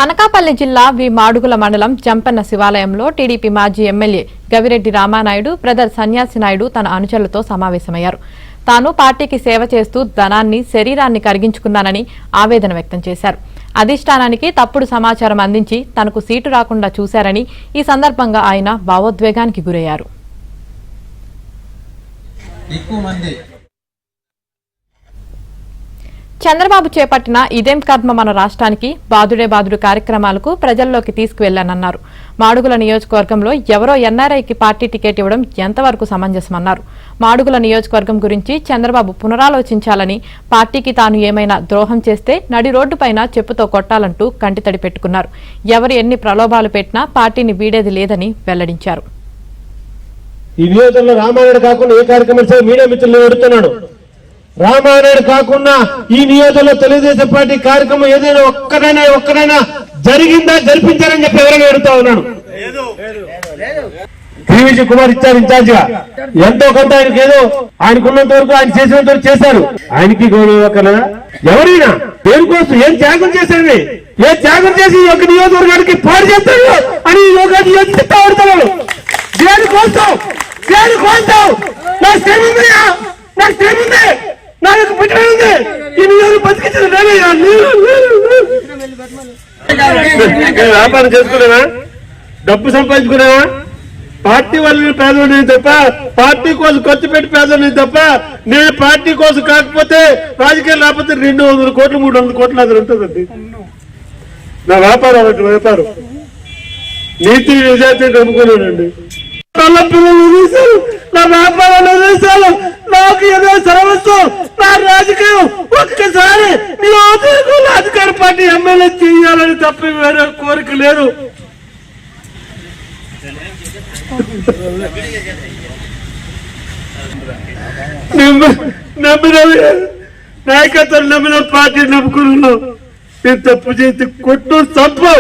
అనకాపల్లి జిల్లా వి మాడుగుల మండలం జంపన్న శివాలయంలో టీడీపీ మాజీ ఎమ్మెల్యే గవిరెడ్డి రామానాయుడు బ్రదర్ సన్యాసి నాయుడు తన అనుచరులతో సమావేశమయ్యారు. తాను పార్టీకి సేవ చేస్తూ ధనాన్ని శరీరాన్ని కరిగించుకున్నానని ఆవేదన వ్యక్తం చేశారు. అధిష్టానానికి తప్పుడు సమాచారం అందించి తనకు సీటు రాకుండా చూశారని ఈ సందర్భంగా ఆయన భావోద్వేగానికి గురయ్యారు. చంద్రబాబు చేపట్టిన ఇదేం కర్మ మన రాష్ట్రానికి బాదుడే బాదుడు కార్యక్రమాలకు ప్రజల్లోకి తీసుకువెళ్లానన్నారు. మాడుగుల నియోజకవర్గంలో ఎవరో ఎన్ఆర్ఐకి పార్టీ టికెట్ ఇవ్వడం ఎంతవరకు సమంజసమన్నారు. మాడుగుల నియోజకవర్గం గురించి చంద్రబాబు పునరాలోచించాలని, పార్టీకి తాను ఏమైనా ద్రోహం చేస్తే నడి రోడ్డుపైన చెప్పుతో కొట్టాలంటూ కంటితడి పెట్టుకున్నారు. ఎవరు ఎన్ని ప్రలోభాలు పెట్టినా పార్టీని వీడేది లేదని వెల్లడించారు. ఈ నియోజకవర్గంలో రామానాయుడు కాకుండా ఏ కార్యక్రమం మీడియా మిత్రులు అడుగుతున్నాడు. రామానాయుడు కాకుండా ఈ నియోజకవర్గంలో తెలుగుదేశం పార్టీ కార్యక్రమం ఏదైనా ఒక్కడైనా జరిగిందా, జరిపించారని చెప్పి ఎవరైనా అడుగుతా ఉన్నాడు. శ్రీవిజి కుమార్ ఇచ్చారు ఇన్ఛార్జ్ గా. ఎంతో కొంత ఆయనకి ఏదో ఆయనకున్నంత వరకు ఆయన చేసినంత వరకు చేశారు. ఆయనకి గౌరవ ఎవరైనా దేనికోసం ఏం త్యాగం చేశారని, ఏ త్యాగం చేసి ఈ యొక్క నియోజకవర్గానికి పాడు చేస్తాడు అని ఈ యోగాన్ని ఎత్తుతా పడతాడు. దేనికోసం నాకు శ్రమ నాకు బిడ్డ ఉంది. ఈ నియోజకవర్గం బతికించదు. వ్యాపారం చేసుకున్నావా, డబ్బు సంపాదించుకున్నావా, పార్టీ వాళ్ళని పేదవాడిని తప్ప, పార్టీ కోసం ఖర్చు పెట్టి పేదవాడిని తప్ప, నేను పార్టీ కోసం కాకపోతే రాజకీయాలు లేకపోతే 200 కోట్లు 300 కోట్లు అది ఉంటుందండి. నా వ్యాపారం వ్యాపారం నీతి నిజాయితీ నమ్ముకున్నానండి. పిల్లలు చూశారు, నా వ్యాపారాలు చూశారు, నాకు ఏదో సర్వస్వం, నా రాజకీయం ఒక్కసారి అధికార పార్టీ ఎమ్మెల్యే చేయాలని తప్ప వేరే కోరిక లేదు. నమ్మిన నాయకత్వం నమ్మిన పార్టీ నమ్ముకున్నాను. నేను తప్పు చేసి కొట్టు తప్పు.